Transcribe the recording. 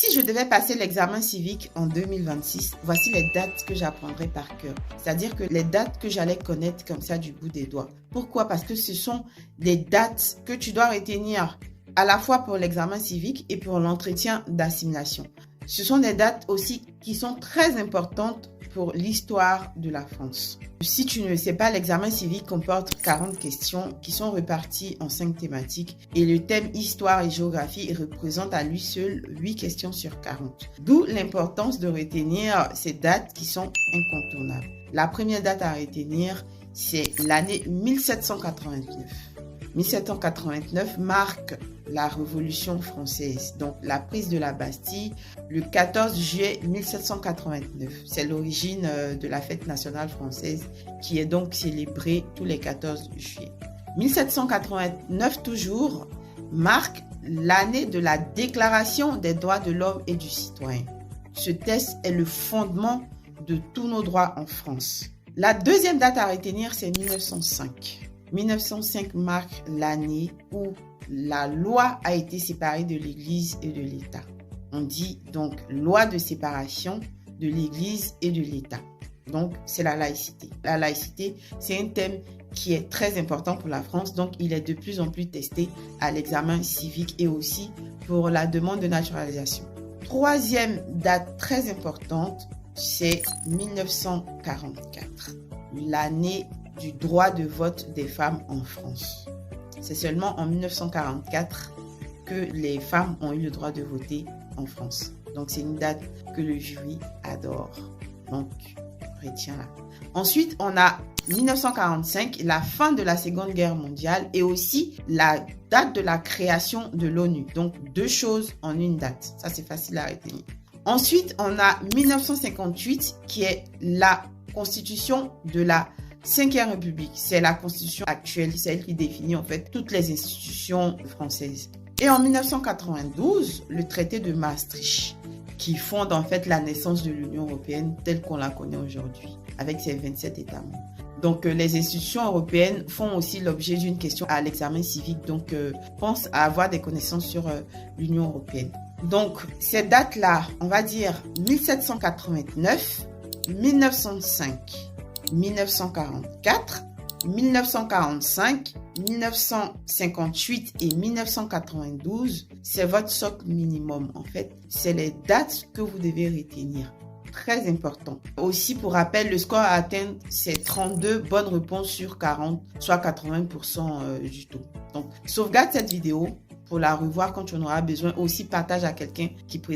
Si je devais passer l'examen civique en 2026, voici les dates que j'apprendrais par cœur. C'est-à-dire que les dates que j'allais connaître comme ça du bout des doigts. Pourquoi? Parce que ce sont des dates que tu dois retenir à la fois pour l'examen civique et pour l'entretien d'assimilation. Ce sont des dates aussi qui sont très importantes pour l'histoire de la France. Si tu ne sais pas, l'examen civique comporte 40 questions qui sont réparties en 5 thématiques et le thème histoire et géographie représente à lui seul 8 questions sur 40. D'où l'importance de retenir ces dates qui sont incontournables. La première date à retenir, c'est l'année 1789. 1789 marque la Révolution française, donc la prise de la Bastille le 14 juillet 1789. C'est l'origine de la fête nationale française qui est donc célébrée tous les 14 juillet. 1789 toujours marque l'année de la Déclaration des droits de l'homme et du citoyen. Ce texte est le fondement de tous nos droits en France. La deuxième date à retenir, c'est 1905. 1905 marque l'année où la loi a été séparée de l'Église et de l'État. On dit donc loi de séparation de l'Église et de l'État. Donc, c'est la laïcité. La laïcité, c'est un thème qui est très important pour la France. Donc, il est de plus en plus testé à l'examen civique et aussi pour la demande de naturalisation. Troisième date très importante, c'est 1944. L'année du droit de vote des femmes en France. C'est seulement en 1944 que les femmes ont eu le droit de voter en France. Donc, c'est une date que le jury adore. Donc, retiens-la. Ensuite, on a 1945, la fin de la Seconde Guerre mondiale et aussi la date de la création de l'ONU. Donc, deux choses en une date. Ça, c'est facile à retenir. Ensuite, on a 1958 qui est la constitution de la Cinquième République. C'est la constitution actuelle, celle qui définit en fait toutes les institutions françaises. Et en 1992, le traité de Maastricht qui fonde en fait la naissance de l'Union européenne telle qu'on la connaît aujourd'hui avec ses 27 États membres. Donc, les institutions européennes font aussi l'objet d'une question à l'examen civique. Donc, pense à avoir des connaissances sur l'Union européenne. Donc, ces dates-là, on va dire 1789, 1905, 1944, 1945, 1958 et 1992, c'est votre socle minimum en fait. C'est les dates que vous devez retenir. Très important. Aussi, pour rappel, le score à atteindre, c'est 32 bonnes réponses sur 40, soit 80% du taux. Donc, sauvegarde cette vidéo pour la revoir quand tu en auras besoin. Aussi, partage à quelqu'un qui présente.